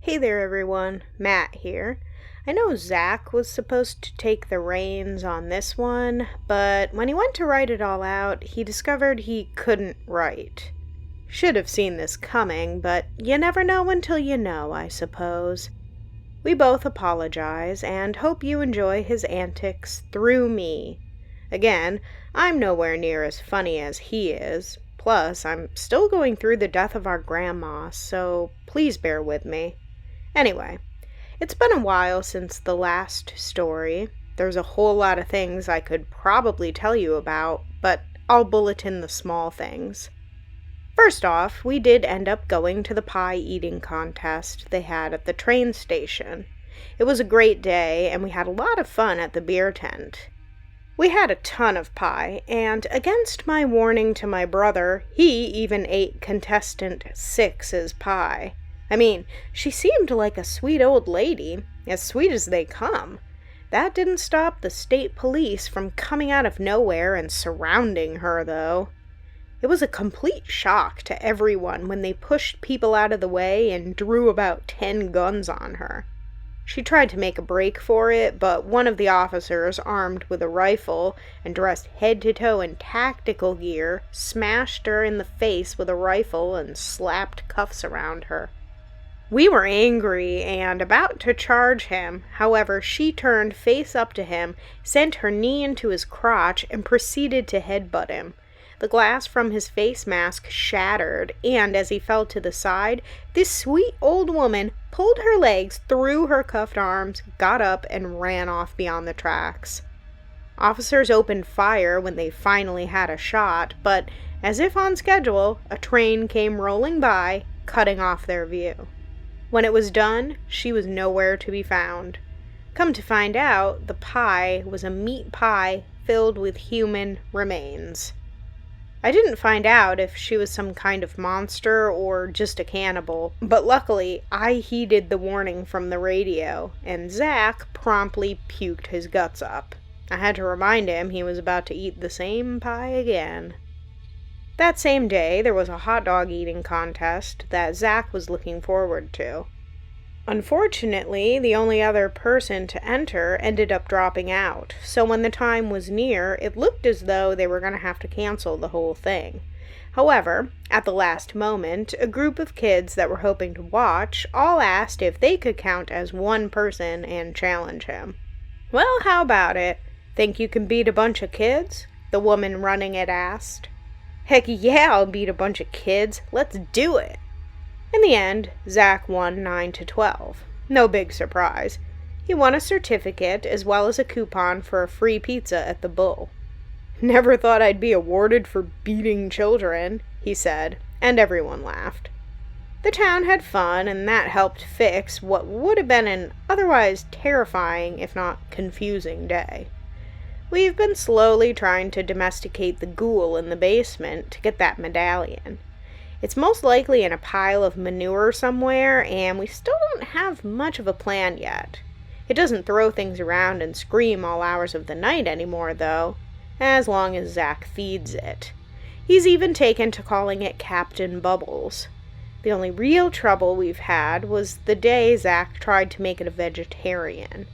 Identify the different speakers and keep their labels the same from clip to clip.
Speaker 1: Hey there everyone, Matt here. I know Zach was supposed to take the reins on this one, but when he went to write it all out, he discovered he couldn't write. Should have seen this coming, but you never know until you know, I suppose. We both apologize and hope you enjoy his antics through me. Again, I'm nowhere near as funny as he is, plus I'm still going through the death of our grandma, so please bear with me. Anyway, it's been a while since the last story. There's a whole lot of things I could probably tell you about, but I'll bulletin the small things. First off, we did end up going to the pie eating contest they had at the train station. It was a great day, and we had a lot of fun at the beer tent. We had a ton of pie, and against my warning to my brother, he even ate contestant 6's pie. I mean, she seemed like a sweet old lady, as sweet as they come. That didn't stop the state police from coming out of nowhere and surrounding her, though. It was a complete shock to everyone when they pushed people out of the way and drew about 10 guns on her. She tried to make a break for it, but one of the officers, armed with a rifle and dressed head to toe in tactical gear, smashed her in the face with a rifle and slapped cuffs around her. We were angry and about to charge him. However, she turned face up to him, sent her knee into his crotch, and proceeded to headbutt him. The glass from his face mask shattered, and as he fell to the side, this sweet old woman pulled her legs through her cuffed arms, got up, and ran off beyond the tracks. Officers opened fire when they finally had a shot, but as if on schedule, a train came rolling by, cutting off their view. When it was done, she was nowhere to be found. Come to find out, the pie was a meat pie filled with human remains. I didn't find out if she was some kind of monster or just a cannibal, but luckily I heeded the warning from the radio, and Zach promptly puked his guts up. I had to remind him he was about to eat the same pie again. That same day, there was a hot dog eating contest that Zach was looking forward to. Unfortunately, the only other person to enter ended up dropping out, so when the time was near, it looked as though they were going to have to cancel the whole thing. However, at the last moment, a group of kids that were hoping to watch all asked if they could count as one person and challenge him. "Well, how about it? Think you can beat a bunch of kids?" the woman running it asked. "Heck yeah, I'll beat a bunch of kids. Let's do it." In the end, Zach won 9-12. No big surprise. He won a certificate as well as a coupon for a free pizza at the Bull. "Never thought I'd be awarded for beating children," he said, and everyone laughed. The town had fun, and that helped fix what would have been an otherwise terrifying, if not confusing, day. We've been slowly trying to domesticate the ghoul in the basement to get that medallion. It's most likely in a pile of manure somewhere, and we still don't have much of a plan yet. It doesn't throw things around and scream all hours of the night anymore, though, as long as Zach feeds it. He's even taken to calling it Captain Bubbles. The only real trouble we've had was the day Zach tried to make it a vegetarian.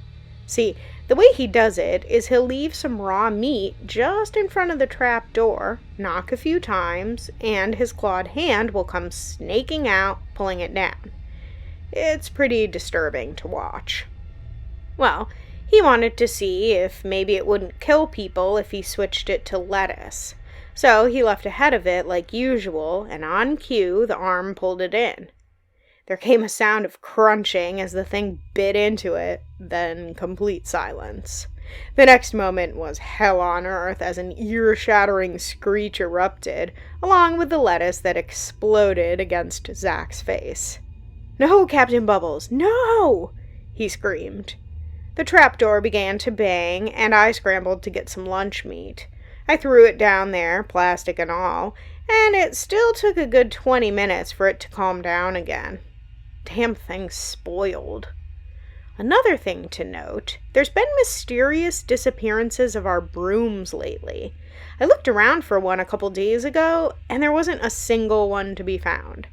Speaker 1: See, the way he does it is he'll leave some raw meat just in front of the trap door, knock a few times, and his clawed hand will come snaking out, pulling it down. It's pretty disturbing to watch. Well, he wanted to see if maybe it wouldn't kill people if he switched it to lettuce. So he left ahead of it like usual, and on cue, the arm pulled it in. There came a sound of crunching as the thing bit into it, then complete silence. The next moment was hell on earth as an ear-shattering screech erupted, along with the lettuce that exploded against Zach's face. "No, Captain Bubbles, no!" he screamed. The trapdoor began to bang, and I scrambled to get some lunch meat. I threw it down there, plastic and all, and it still took a good 20 minutes for it to calm down again. Damn thing's spoiled. Another thing to note, there's been mysterious disappearances of our brooms lately. I looked around for one a couple days ago, and there wasn't a single one to be found.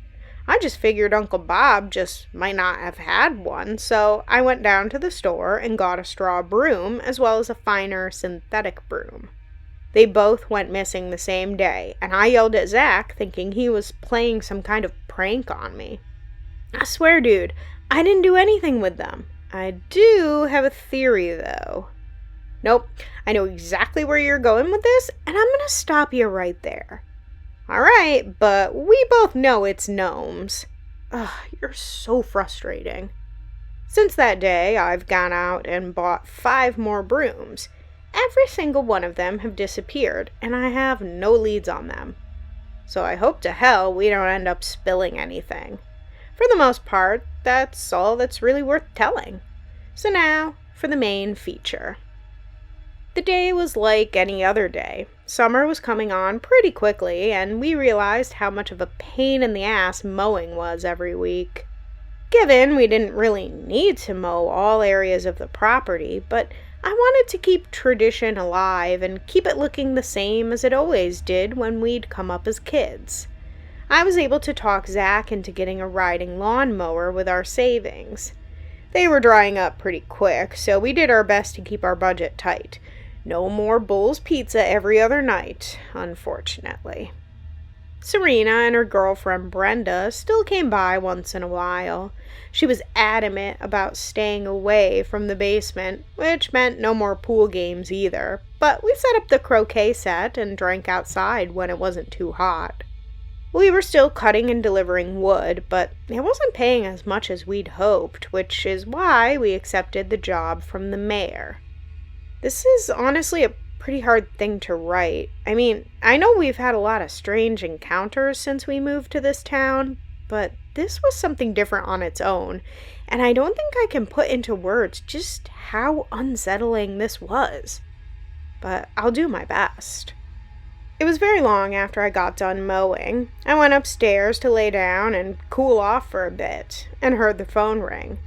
Speaker 1: I just figured Uncle Bob just might not have had one, so I went down to the store and got a straw broom as well as a finer synthetic broom. They both went missing the same day, and I yelled at Zach thinking he was playing some kind of prank on me. I swear, dude, I didn't do anything with them. I do have a theory, though. Nope, I know exactly where you're going with this, and I'm gonna stop you right there. Alright, but we both know it's gnomes. Ugh, you're so frustrating. Since that day, I've gone out and bought 5 more brooms. Every single one of them have disappeared, and I have no leads on them. So I hope to hell we don't end up spilling anything. For the most part, that's all that's really worth telling. So now, for the main feature. The day was like any other day. Summer was coming on pretty quickly, and we realized how much of a pain in the ass mowing was every week. Given we didn't really need to mow all areas of the property, but I wanted to keep tradition alive and keep it looking the same as it always did when we'd come up as kids. I was able to talk Zach into getting a riding lawnmower with our savings. They were drying up pretty quick, so we did our best to keep our budget tight. No more Bull's Pizza every other night, unfortunately. Serena and her girlfriend Brenda still came by once in a while. She was adamant about staying away from the basement, which meant no more pool games either, but we set up the croquet set and drank outside when it wasn't too hot. We were still cutting and delivering wood, but it wasn't paying as much as we'd hoped, which is why we accepted the job from the mayor. This is honestly a pretty hard thing to write. I mean, I know we've had a lot of strange encounters since we moved to this town, but this was something different on its own, and I don't think I can put into words just how unsettling this was. But I'll do my best. It was very long after I got done mowing. I went upstairs to lay down and cool off for a bit, and heard the phone ring.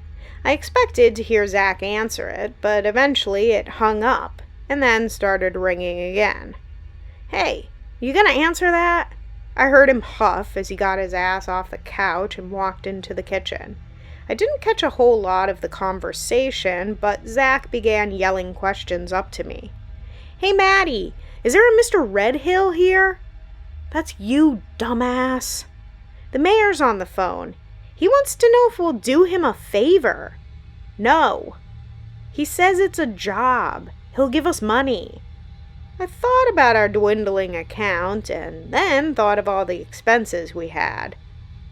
Speaker 1: I expected to hear Zach answer it, but eventually it hung up, and then started ringing again. Hey, you gonna answer that? I heard him huff as he got his ass off the couch and walked into the kitchen. I didn't catch a whole lot of the conversation, but Zach began yelling questions up to me. Hey Maddie, is there a Mr. Redhill here? That's you, dumbass. The mayor's on the phone. He wants to know if we'll do him a favor. No. He says it's a job. He'll give us money. I thought about our dwindling account and then thought of all the expenses we had.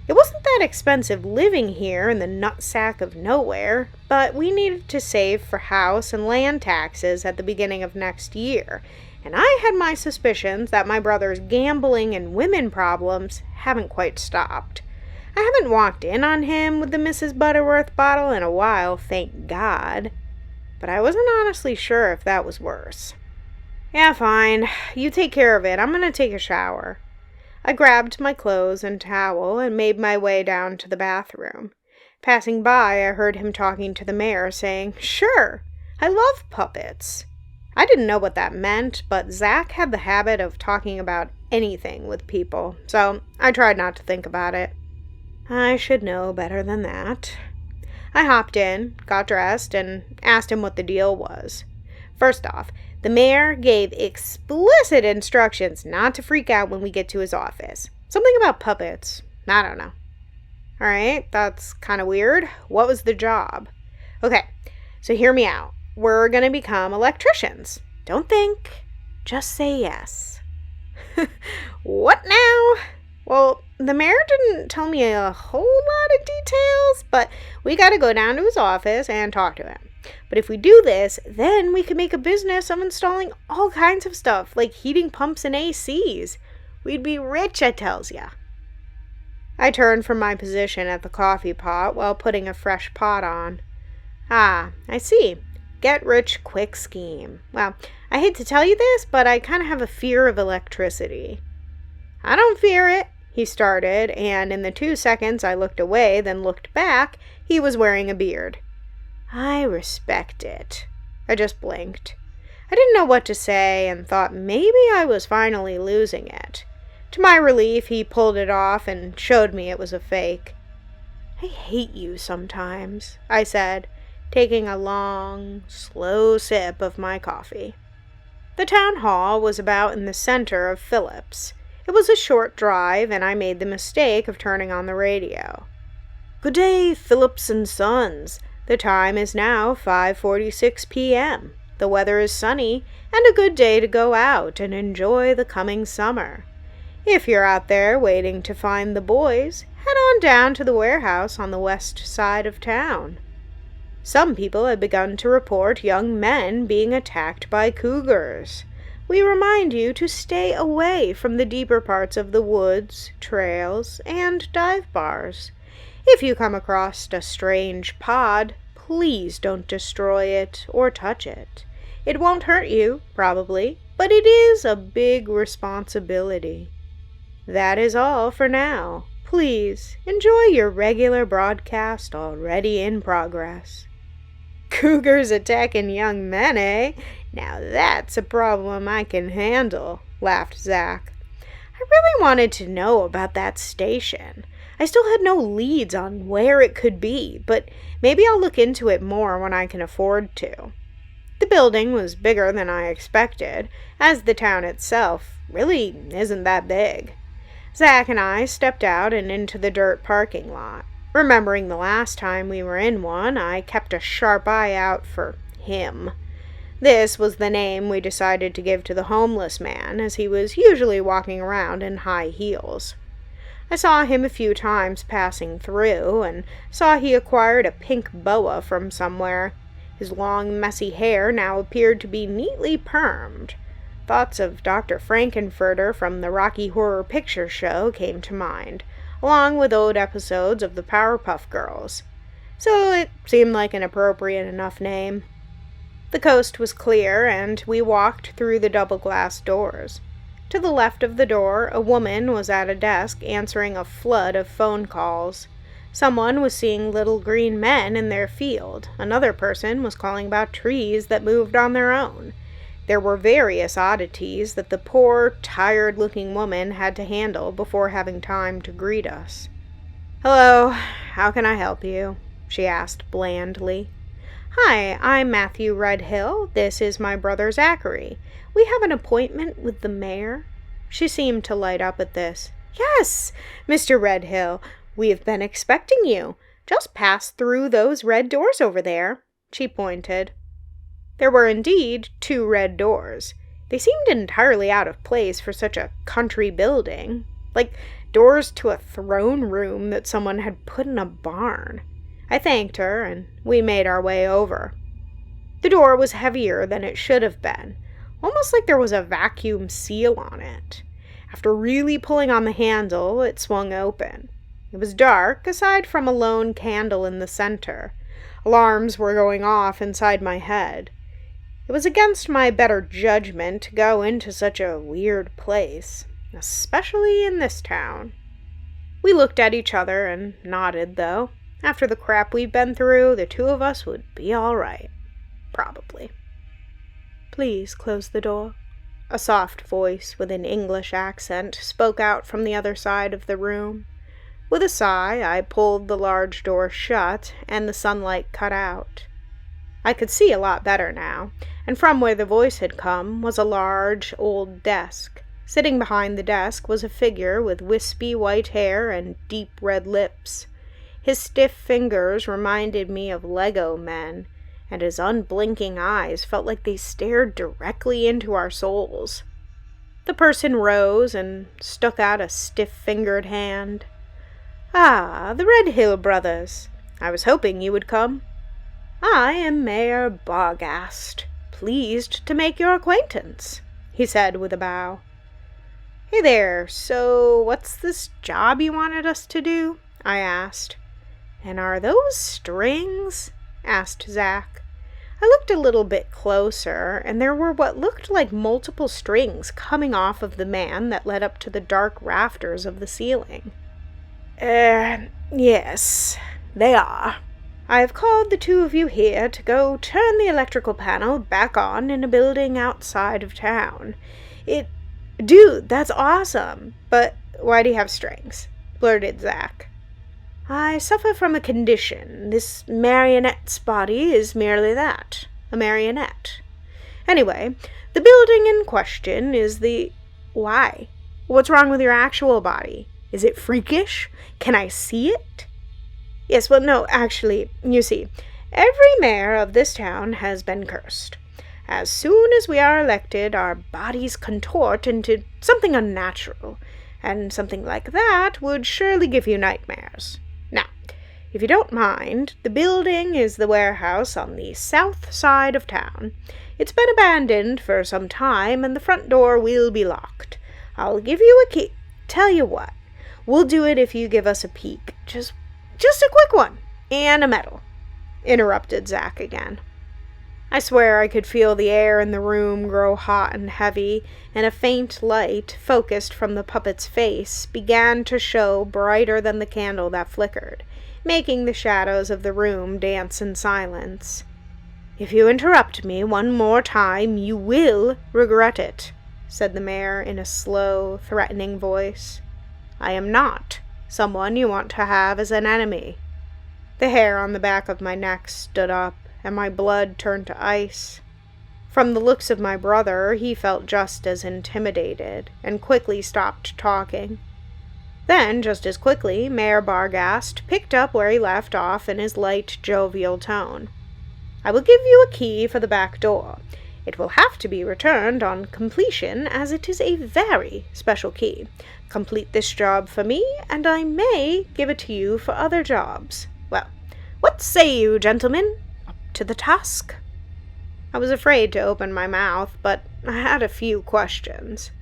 Speaker 1: It wasn't that expensive living here in the nutsack of nowhere, but we needed to save for house and land taxes at the beginning of next year, and I had my suspicions that my brother's gambling and women problems haven't quite stopped. I haven't walked in on him with the Mrs. Butterworth bottle in a while, thank God, but I wasn't honestly sure if that was worse. Yeah, fine. You take care of it. I'm gonna take a shower. I grabbed my clothes and towel and made my way down to the bathroom. Passing by, I heard him talking to the mayor, saying, "Sure, I love puppets." I didn't know what that meant, but Zach had the habit of talking about anything with people, so I tried not to think about it. I should know better than that. I hopped in, got dressed, and asked him what the deal was. First off, the mayor gave explicit instructions not to freak out when we get to his office. Something about puppets. I don't know. Alright, that's kind of weird. What was the job? Okay, so hear me out. We're gonna become electricians. Don't think. Just say yes. What now? Well, the mayor didn't tell me a whole lot of details, but we gotta go down to his office and talk to him. But if we do this, then we can make a business of installing all kinds of stuff, like heating pumps and ACs. We'd be rich, I tells ya. I turned from my position at the coffee pot while putting a fresh pot on. Ah, I see. Get rich quick scheme. Well, I hate to tell you this, but I kind of have a fear of electricity. I don't fear it, he started, and in the 2 seconds I looked away, then looked back, he was wearing a beard. I respect it. I just blinked. I didn't know what to say and thought maybe I was finally losing it. To my relief, he pulled it off and showed me it was a fake. "I hate you sometimes," I said, taking a long, slow sip of my coffee. The town hall was about in the center of Phillips. It was a short drive, and I made the mistake of turning on the radio. "Good day, Phillips and Sons. The time is now 5:46 p.m. The weather is sunny, and a good day to go out and enjoy the coming summer. If you're out there waiting to find the boys, head on down to the warehouse on the west side of town. Some people have begun to report young men being attacked by cougars. We remind you to stay away from the deeper parts of the woods, trails, and dive bars. If you come across a strange pod, please don't destroy it or touch it. It won't hurt you, probably, but it is a big responsibility. That is all for now. Please enjoy your regular broadcast already in progress." "Cougars attacking young men, eh? Now that's a problem I can handle," laughed Zach. I really wanted to know about that station. I still had no leads on where it could be, but maybe I'll look into it more when I can afford to. The building was bigger than I expected, as the town itself really isn't that big. Zach and I stepped out and into the dirt parking lot. Remembering the last time we were in one, I kept a sharp eye out for him. This was the name we decided to give to the homeless man, as he was usually walking around in high heels. I saw him a few times passing through, and saw he acquired a pink boa from somewhere. His long, messy hair now appeared to be neatly permed. Thoughts of Dr. Frankenfurter from the Rocky Horror Picture Show came to mind, along with old episodes of the Powerpuff Girls. So it seemed like an appropriate enough name. The coast was clear, and we walked through the double-glass doors. To the left of the door, a woman was at a desk answering a flood of phone calls. Someone was seeing little green men in their field. Another person was calling about trees that moved on their own. There were various oddities that the poor, tired-looking woman had to handle before having time to greet us. "Hello, how can I help you?" she asked blandly. "Hi, I'm Matthew Redhill. This is my brother Zachary. We have an appointment with the mayor." She seemed to light up at this. "Yes, Mr. Redhill, we have been expecting you. Just pass through those red doors over there." She pointed. There were indeed 2 red doors. They seemed entirely out of place for such a country building, like doors to a throne room that someone had put in a barn. I thanked her, and we made our way over. The door was heavier than it should have been, almost like there was a vacuum seal on it. After really pulling on the handle, it swung open. It was dark, aside from a lone candle in the center. Alarms were going off inside my head. It was against my better judgment to go into such a weird place, especially in this town. We looked at each other and nodded, though. After the crap we'd been through, the 2 of us would be all right. Probably. "Please close the door." A soft voice with an English accent spoke out from the other side of the room. With a sigh, I pulled the large door shut, and the sunlight cut out. I could see a lot better now, and from where the voice had come was a large, old desk. Sitting behind the desk was a figure with wispy white hair and deep red lips. His stiff fingers reminded me of Lego men, and his unblinking eyes felt like they stared directly into our souls. The person rose and stuck out a stiff-fingered hand. "Ah, the Redhill brothers. I was hoping you would come. I am Mayor Bargast. Pleased to make your acquaintance," he said with a bow. "Hey there, so what's this job you wanted us to do?" I asked. "And are those strings?" asked Zach. I looked a little bit closer, and there were what looked like multiple strings coming off of the man that led up to the dark rafters of the ceiling. Yes, they are. I have called the 2 of you here to go turn the electrical panel back on in a building outside of town. It Dude, that's awesome. But why do you have strings? Blurted Zach. I suffer from a condition. This marionette's body is merely that, a marionette. Anyway, the building in question is the... Why? What's wrong with your actual body? Is it freakish? Can I see it? Yes, well, no, actually, you see, every mayor of this town has been cursed. As soon as we are elected, our bodies contort into something unnatural, and something like that would surely give you nightmares. Now, if you don't mind, the building is the warehouse on the south side of town. It's been abandoned for some time, and the front door will be locked. I'll give you a key. Tell you what, we'll do it if you give us a peek. Just a quick one, and a medal, interrupted Zach again. I swear I could feel the air in the room grow hot and heavy, and a faint light, focused from the puppet's face, began to show brighter than the candle that flickered, making the shadows of the room dance in silence. If you interrupt me one more time, you will regret it, said the mayor in a slow, threatening voice. I am not someone you want to have as an enemy. The hair on the back of my neck stood up, and my blood turned to ice. From the looks of my brother, he felt just as intimidated, and quickly stopped talking. Then, just as quickly, Mayor Bargast picked up where he left off in his light, jovial tone. I will give you a key for the back door. It will have to be returned on completion, as it is a very special key. Complete this job for me, and I may give it to you for other jobs. Well, what say you, gentlemen? Up to the task? I was afraid to open my mouth, but I had a few questions.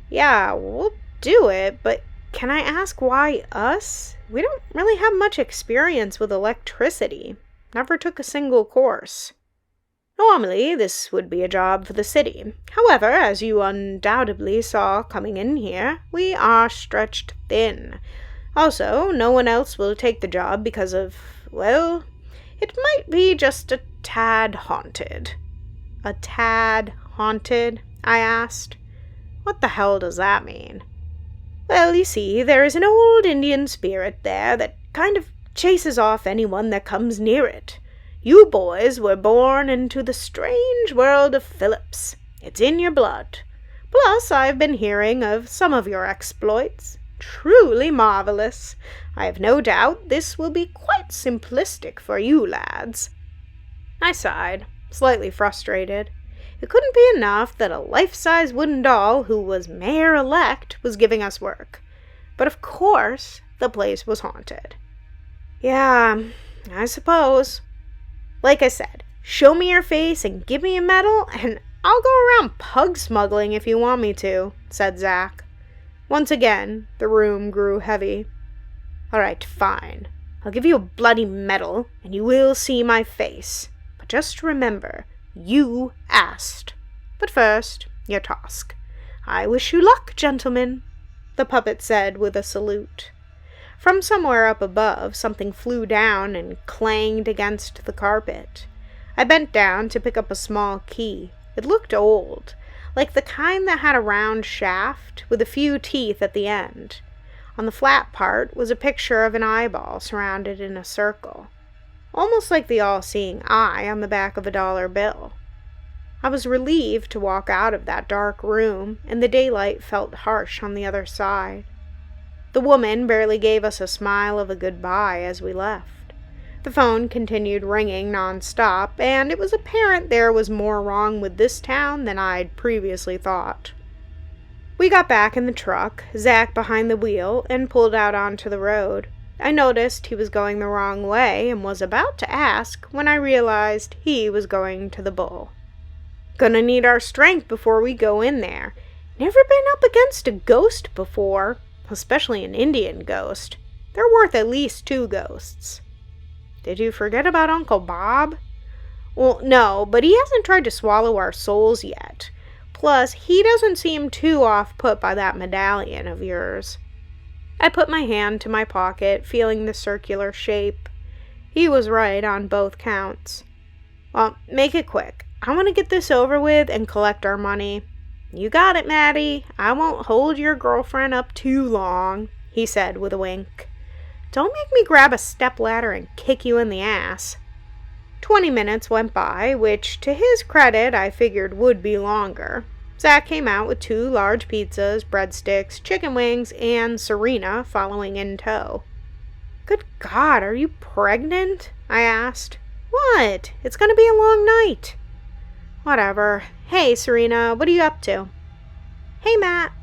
Speaker 1: Yeah, we'll do it, but can I ask why us? We don't really have much experience with electricity. Never took a single course. Normally, this would be a job for the city. However, as you undoubtedly saw coming in here, we are stretched thin. Also, no one else will take the job because of, well, it might be just a tad haunted. A tad haunted? I asked. What the hell does that mean? Well, you see, there is an old Indian spirit there that kind of chases off anyone that comes near it. You boys were born into the strange world of Phillips. It's in your blood. Plus, I've been hearing of some of your exploits. Truly marvelous. I have no doubt this will be quite simplistic for you lads. I sighed, slightly frustrated. It couldn't be enough that a life-size wooden doll who was mayor-elect was giving us work. But of course, the place was haunted. Yeah, I suppose. Like I said, show me your face and give me a medal, and I'll go around pug smuggling if you want me to, said Zach. Once again, the room grew heavy. All right, fine. I'll give you a bloody medal, and you will see my face. But just remember, you asked. But first, your task. I wish you luck, gentlemen, the puppet said with a salute. From somewhere up above, something flew down and clanged against the carpet. I bent down to pick up a small key. It looked old, like the kind that had a round shaft with a few teeth at the end. On the flat part was a picture of an eyeball surrounded in a circle, almost like the all-seeing eye on the back of a dollar bill. I was relieved to walk out of that dark room, and the daylight felt harsh on the other side. The woman barely gave us a smile of a goodbye as we left. The phone continued ringing non-stop, and it was apparent there was more wrong with this town than I'd previously thought. We got back in the truck, Zach behind the wheel, and pulled out onto the road. I noticed he was going the wrong way and was about to ask when I realized he was going to the Bull. Gonna need our strength before we go in there. Never been up against a ghost before. Especially an Indian ghost. They're worth at least 2 ghosts. Did you forget about Uncle Bob? Well, no, but he hasn't tried to swallow our souls yet. Plus, he doesn't seem too off-put by that medallion of yours. I put my hand to my pocket, feeling the circular shape. He was right on both counts. Well, make it quick. I want to get this over with and collect our money. You got it, Maddie. I won't hold your girlfriend up too long, he said with a wink. Don't make me grab a stepladder and kick you in the ass. 20 minutes went by, which, to his credit, I figured would be longer. Zach came out with 2 large pizzas, breadsticks, chicken wings, and Serena following in tow. Good God, are you pregnant? I asked. What? It's gonna be a long night. Whatever. Hey, Serena, what are you up to? Hey, Matt.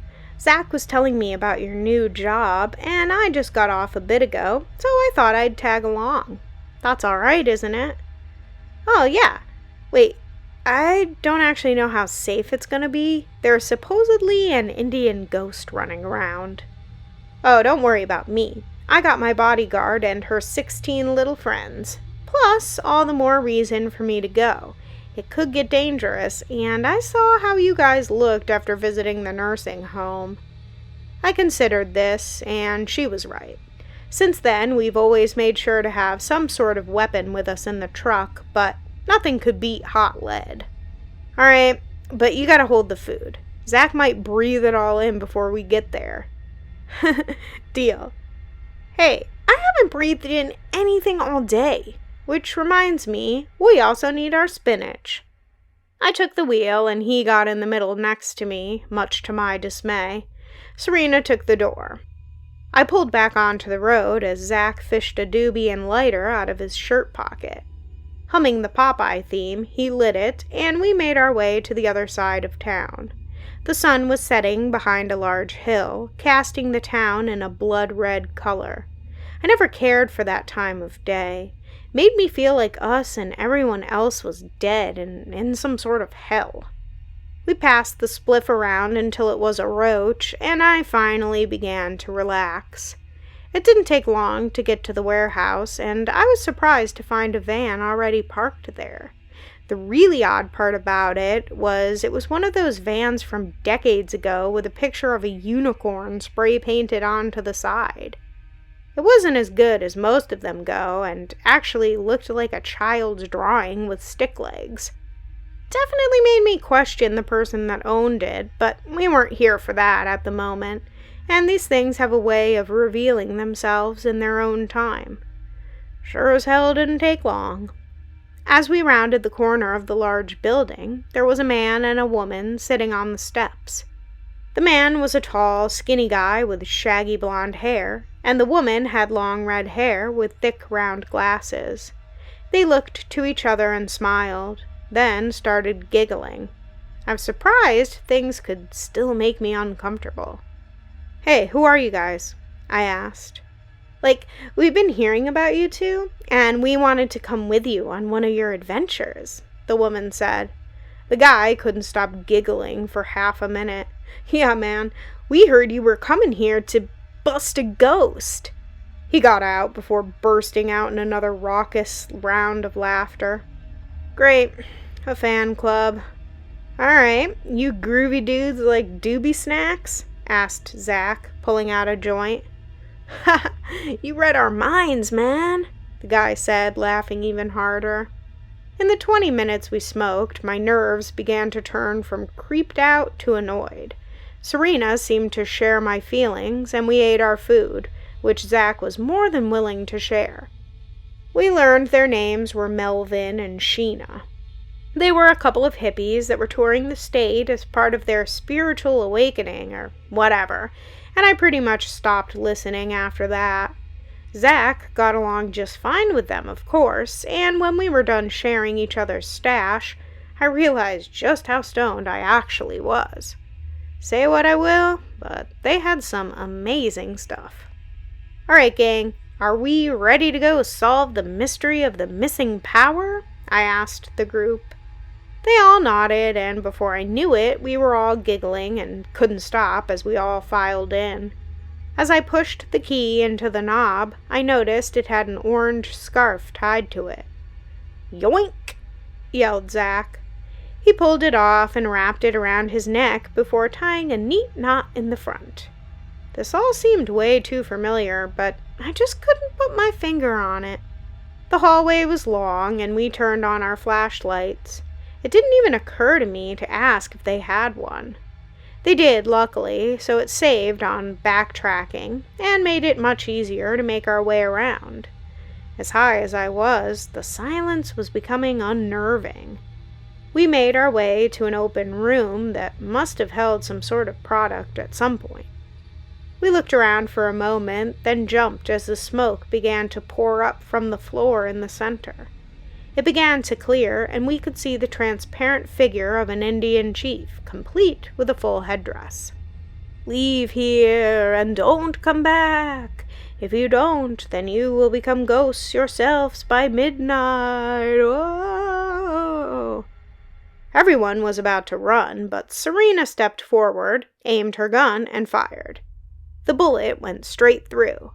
Speaker 1: Zach was telling me about your new job, and I just got off a bit ago, so I thought I'd tag along. That's all right, isn't it? Oh, yeah. Wait, I don't actually know how safe it's gonna be. There's supposedly an Indian ghost running around. Oh, don't worry about me. I got my bodyguard and her 16 little friends. Plus, all the more reason for me to go. It could get dangerous, and I saw how you guys looked after visiting the nursing home. I considered this, and she was right. Since then, we've always made sure to have some sort of weapon with us in the truck, but nothing could beat hot lead. Alright, but you gotta hold the food. Zach might breathe it all in before we get there. Deal. Hey, I haven't breathed in anything all day. Which reminds me, we also need our spinach. I took the wheel, and he got in the middle next to me, much to my dismay. Serena took the door. I pulled back onto the road as Zach fished a doobie and lighter out of his shirt pocket. Humming the Popeye theme, he lit it, and we made our way to the other side of town. The sun was setting behind a large hill, casting the town in a blood-red color. I never cared for that time of day. It made me feel like us and everyone else was dead and in some sort of hell. We passed the spliff around until it was a roach, and I finally began to relax. It didn't take long to get to the warehouse, and I was surprised to find a van already parked there. The really odd part about it was one of those vans from decades ago with a picture of a unicorn spray-painted onto the side. It wasn't as good as most of them go, and actually looked like a child's drawing with stick legs. Definitely made me question the person that owned it, but we weren't here for that at the moment, and these things have a way of revealing themselves in their own time. Sure as hell didn't take long. As we rounded the corner of the large building, there was a man and a woman sitting on the steps. The man was a tall, skinny guy with shaggy blonde hair, and the woman had long red hair with thick round glasses. They looked to each other and smiled, then started giggling. I'm surprised things could still make me uncomfortable. Hey, who are you guys? I asked. We've been hearing about you two, and we wanted to come with you on one of your adventures, the woman said. The guy couldn't stop giggling for half a minute. Yeah, man, we heard you were coming here to bust a ghost. He got out before bursting out in another raucous round of laughter. Great, a fan club. Alright, you groovy dudes like doobie snacks? Asked Zach, pulling out a joint. Ha! You read our minds, man, the guy said, laughing even harder. In the 20 minutes we smoked, my nerves began to turn from creeped out to annoyed. Serena seemed to share my feelings, and we ate our food, which Zach was more than willing to share. We learned their names were Melvin and Sheena. They were a couple of hippies that were touring the state as part of their spiritual awakening, or whatever, and I pretty much stopped listening after that. Zach got along just fine with them, of course, and when we were done sharing each other's stash, I realized just how stoned I actually was. Say what I will, but they had some amazing stuff. Alright, gang, are we ready to go solve the mystery of the missing power? I asked the group. They all nodded, and before I knew it, we were all giggling and couldn't stop as we all filed in. As I pushed the key into the knob, I noticed it had an orange scarf tied to it. Yoink! Yelled Zach. He pulled it off and wrapped it around his neck before tying a neat knot in the front. This all seemed way too familiar, but I just couldn't put my finger on it. The hallway was long, and we turned on our flashlights. It didn't even occur to me to ask if they had one. They did, luckily, so it saved on backtracking and made it much easier to make our way around. As high as I was, the silence was becoming unnerving. We made our way to an open room that must have held some sort of product at some point. We looked around for a moment, then jumped as the smoke began to pour up from the floor in the center. It began to clear, and we could see the transparent figure of an Indian chief, complete with a full headdress. "Leave here, and don't come back. If you don't, then you will become ghosts yourselves by midnight. Oh!" Everyone was about to run, but Serena stepped forward, aimed her gun, and fired. The bullet went straight through.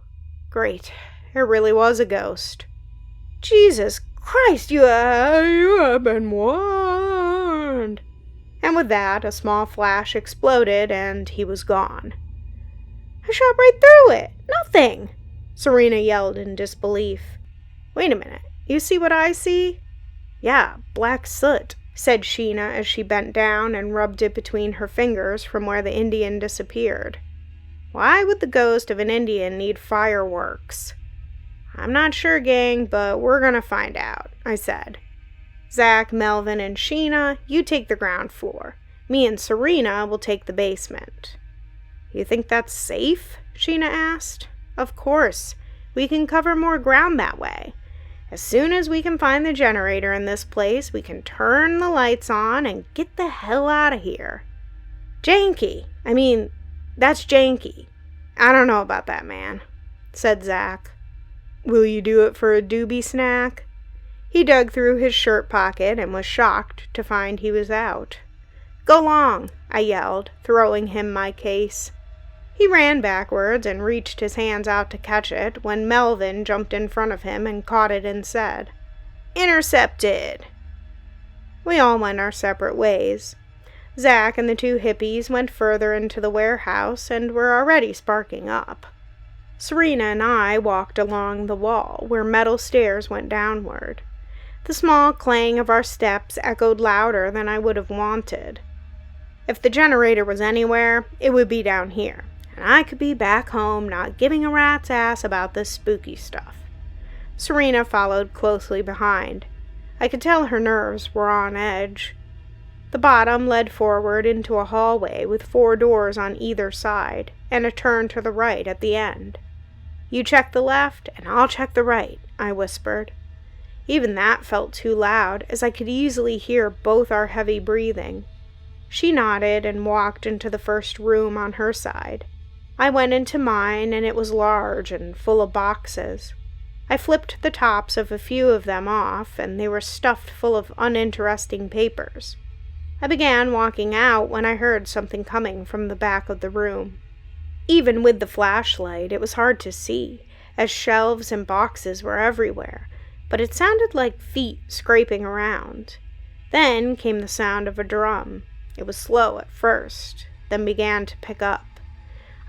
Speaker 1: Great, it really was a ghost. "Jesus Christ, you have been warned." And with that, a small flash exploded, and he was gone. "I shot right through it! Nothing!" Serena yelled in disbelief. "Wait a minute, you see what I see?" "Yeah, black soot," said Sheena as she bent down and rubbed it between her fingers from where the Indian disappeared. "Why would the ghost of an Indian need fireworks?" "I'm not sure, gang, but we're gonna find out," I said. "Zach, Melvin, and Sheena, you take the ground floor. Me and Serena will take the basement." "You think that's safe?" Sheena asked. "Of course. We can cover more ground that way. As soon as we can find the generator in this place, we can turn the lights on and get the hell out of here." That's janky. "I don't know about that, man," said Zach. "Will you do it for a doobie snack?" He dug through his shirt pocket and was shocked to find he was out. "Go long," I yelled, throwing him my case. He ran backwards and reached his hands out to catch it when Melvin jumped in front of him and caught it and said, "Intercepted." We all went our separate ways. Zach and the two hippies went further into the warehouse and were already sparking up. Serena and I walked along the wall where metal stairs went downward. The small clang of our steps echoed louder than I would have wanted. If the generator was anywhere, it would be down here, and I could be back home not giving a rat's ass about this spooky stuff. Serena followed closely behind. I could tell her nerves were on edge. The bottom led forward into a hallway with 4 doors on either side, and a turn to the right at the end. "You check the left, and I'll check the right," I whispered. Even that felt too loud, as I could easily hear both our heavy breathing. She nodded and walked into the first room on her side. I went into mine, and it was large and full of boxes. I flipped the tops of a few of them off, and they were stuffed full of uninteresting papers. I began walking out when I heard something coming from the back of the room. Even with the flashlight, it was hard to see, as shelves and boxes were everywhere, but it sounded like feet scraping around. Then came the sound of a drum. It was slow at first, then began to pick up.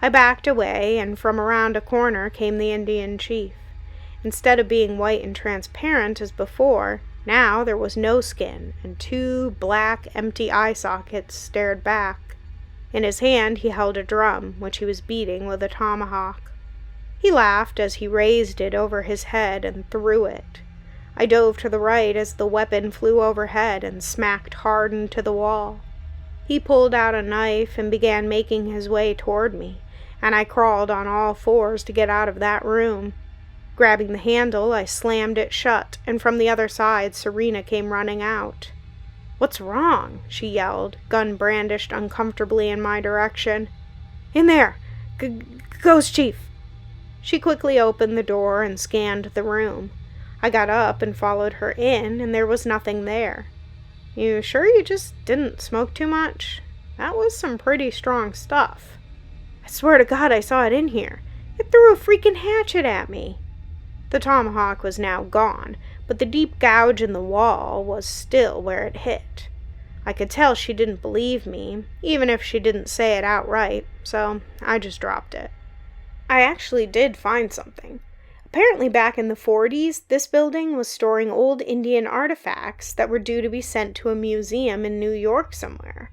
Speaker 1: I backed away, and from around a corner came the Indian chief. Instead of being white and transparent as before, now there was no skin, and 2 black, empty eye sockets stared back. In his hand he held a drum, which he was beating with a tomahawk. He laughed as he raised it over his head and threw it. I dove to the right as the weapon flew overhead and smacked hard into the wall. He pulled out a knife and began making his way toward me, and I crawled on all 4s to get out of that room. Grabbing the handle, I slammed it shut, and from the other side, Serena came running out. "What's wrong?" she yelled, gun brandished uncomfortably in my direction. "In there! Ghost Chief!" She quickly opened the door and scanned the room. I got up and followed her in, and there was nothing there. "You sure you just didn't smoke too much? That was some pretty strong stuff." "I swear to God I saw it in here. It threw a freaking hatchet at me." The tomahawk was now gone, but the deep gouge in the wall was still where it hit. I could tell she didn't believe me, even if she didn't say it outright, so I just dropped it. I actually did find something. Apparently back in the 40s, this building was storing old Indian artifacts that were due to be sent to a museum in New York somewhere.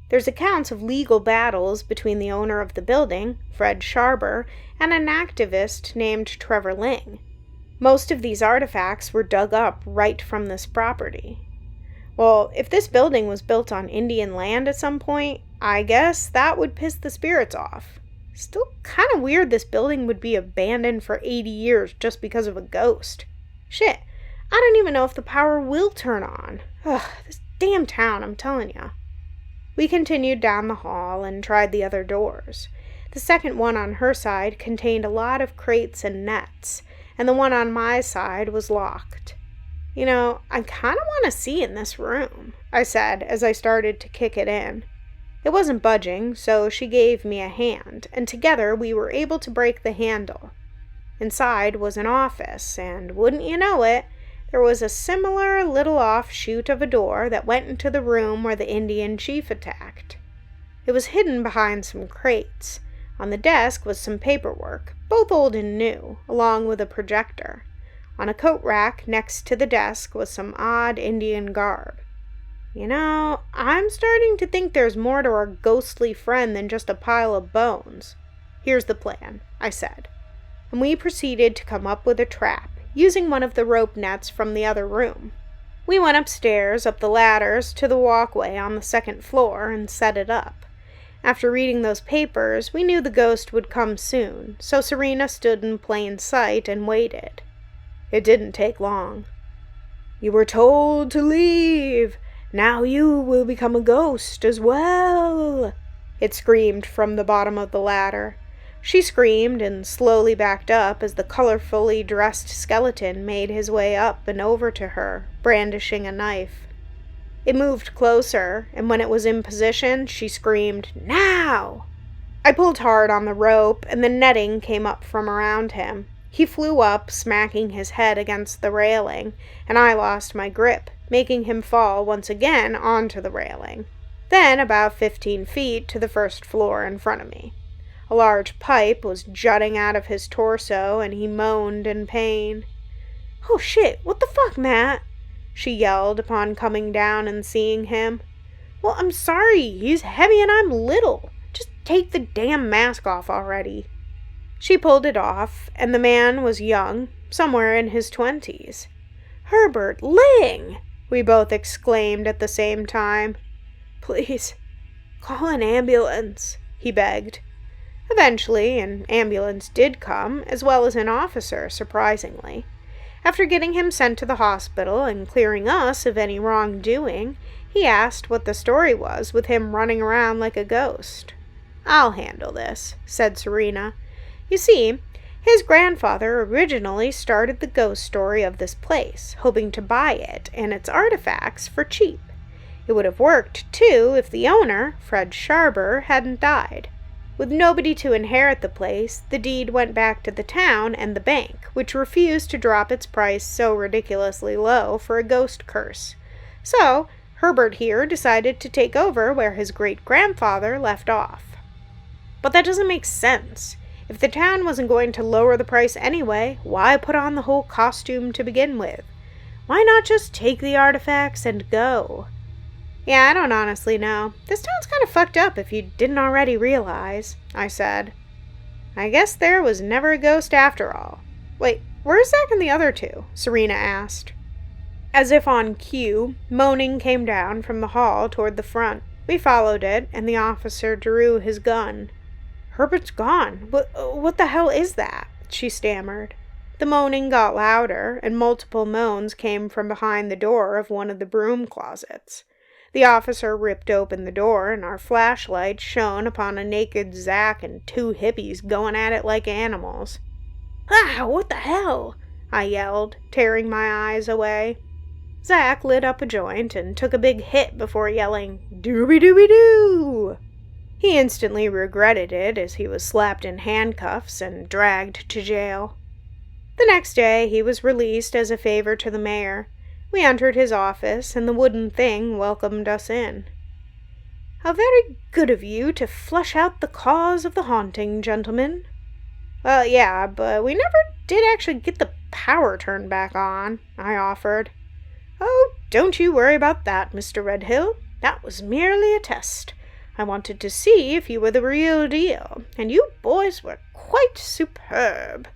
Speaker 1: There's accounts of legal battles between the owner of the building, Fred Sharber, and an activist named Trevor Ling. Most of these artifacts were dug up right from this property. Well, if this building was built on Indian land at some point, I guess that would piss the spirits off. Still kind of weird this building would be abandoned for 80 years just because of a ghost. Shit, I don't even know if the power will turn on. Ugh, this damn town, I'm telling ya. We continued down the hall and tried the other doors. The second one on her side contained a lot of crates and nets, and the one on my side was locked. You know, I kind of want to see in this room, I said as I started to kick it in. It wasn't budging, so she gave me a hand, and together we were able to break the handle. Inside was an office, and wouldn't you know it, there was a similar little offshoot of a door that went into the room where the Indian chief attacked. It was hidden behind some crates. On the desk was some paperwork, both old and new, along with a projector. On a coat rack next to the desk was some odd Indian garb. You know, I'm starting to think there's more to our ghostly friend than just a pile of bones. Here's the plan, I said. And we proceeded to come up with a trap, using one of the rope nets from the other room. We went upstairs, up the ladders, to the walkway on the second floor, and set it up. After reading those papers, we knew the ghost would come soon, so Serena stood in plain sight and waited. It didn't take long. "You were told to leave. Now you will become a ghost as well," it screamed from the bottom of the ladder. She screamed and slowly backed up as the colorfully dressed skeleton made his way up and over to her, brandishing a knife. It moved closer, and when it was in position, she screamed, "Now!" I pulled hard on the rope, and the netting came up from around him. He flew up, smacking his head against the railing, and I lost my grip, making him fall once again onto the railing. Then about 15 feet to the first floor in front of me. A large pipe was jutting out of his torso, and he moaned in pain. "Oh shit, what the fuck, Matt?" she yelled upon coming down and seeing him. "Well, I'm sorry, he's heavy and I'm little. Just take the damn mask off already." She pulled it off, and the man was young, somewhere in his 20s. "Herbert Ling!" we both exclaimed at the same time. "Please, call an ambulance," he begged. Eventually, an ambulance did come, as well as an officer, surprisingly. After getting him sent to the hospital and clearing us of any wrongdoing, he asked what the story was with him running around like a ghost. "I'll handle this," said Serena. "You see, his grandfather originally started the ghost story of this place, hoping to buy it and its artifacts for cheap. It would have worked, too, if the owner, Fred Sharber, hadn't died. With nobody to inherit the place, the deed went back to the town and the bank, which refused to drop its price so ridiculously low for a ghost curse. So, Herbert here decided to take over where his great-grandfather left off. But that doesn't make sense. If the town wasn't going to lower the price anyway, why put on the whole costume to begin with? Why not just take the artifacts and go? Yeah, I don't honestly know. This town's kind of fucked up if you didn't already realize, I said. I guess there was never a ghost after all. Wait, where's Zach and the other two? Serena asked. As if on cue, moaning came down from the hall toward the front. We followed it, and the officer drew his gun. Herbert's gone. What the hell is that? She stammered. The moaning got louder, and multiple moans came from behind the door of one of the broom closets. The officer ripped open the door, and our flashlight shone upon a naked Zach and two hippies going at it like animals. "Ah, what the hell?" I yelled, tearing my eyes away. Zach lit up a joint and took a big hit before yelling, "Dooby-dooby-doo!" He instantly regretted it as he was slapped in handcuffs and dragged to jail. The next day he was released as a favor to the mayor. We entered his office, and the wooden thing welcomed us in. "How very good of you to flush out the cause of the haunting, gentlemen." "Well, yeah, but we never did actually get the power turned back on," I offered. "Oh, don't you worry about that, Mr. Redhill. That was merely a test. I wanted to see if you were the real deal, and you boys were quite superb.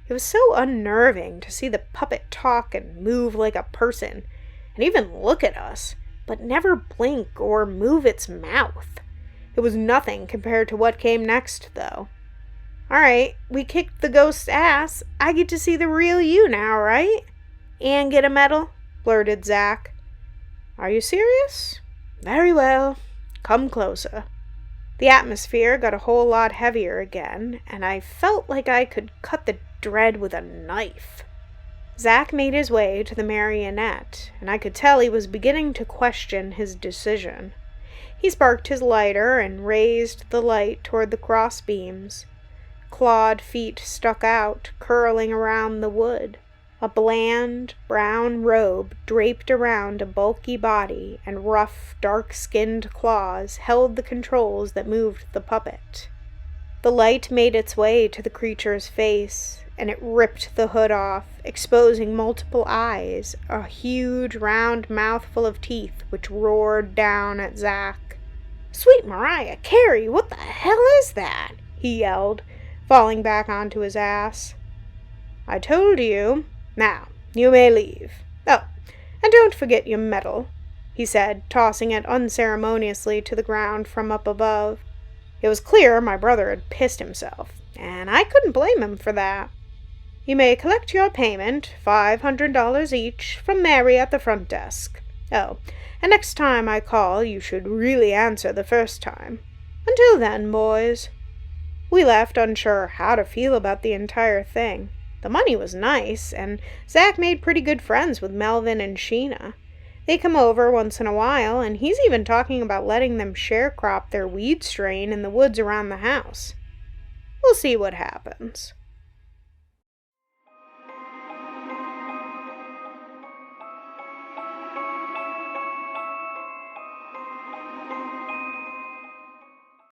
Speaker 1: It was so unnerving to see the puppet talk and move like a person, and even look at us, but never blink or move its mouth. It was nothing compared to what came next, though. Alright, we kicked the ghost's ass. I get to see the real you now, right? And get a medal? Blurted Zach. Are you serious? Very well. Come closer. The atmosphere got a whole lot heavier again, and I felt like I could cut the dread with a knife. Zach made his way to the marionette, and I could tell he was beginning to question his decision. He sparked his lighter and raised the light toward the cross beams. Clawed feet stuck out, curling around the wood. A bland, brown robe draped around a bulky body, and rough, dark-skinned claws held the controls that moved the puppet. The light made its way to the creature's face, and it ripped the hood off, exposing multiple eyes, a huge, round mouthful of teeth which roared down at Zach. "Sweet Mariah Carey, what the hell is that?" he yelled, falling back onto his ass. "I told you. Now, you may leave. Oh, and don't forget your medal," he said, tossing it unceremoniously to the ground from up above. It was clear my brother had pissed himself, and I couldn't blame him for that. "You may collect your payment, $500 each, from Mary at the front desk. Oh, and next time I call, you should really answer the first time. Until then, boys." We left unsure how to feel about the entire thing. The money was nice, and Zach made pretty good friends with Melvin and Sheena. They come over once in a while, and he's even talking about letting them sharecrop their weed strain in the woods around the house. We'll see what happens.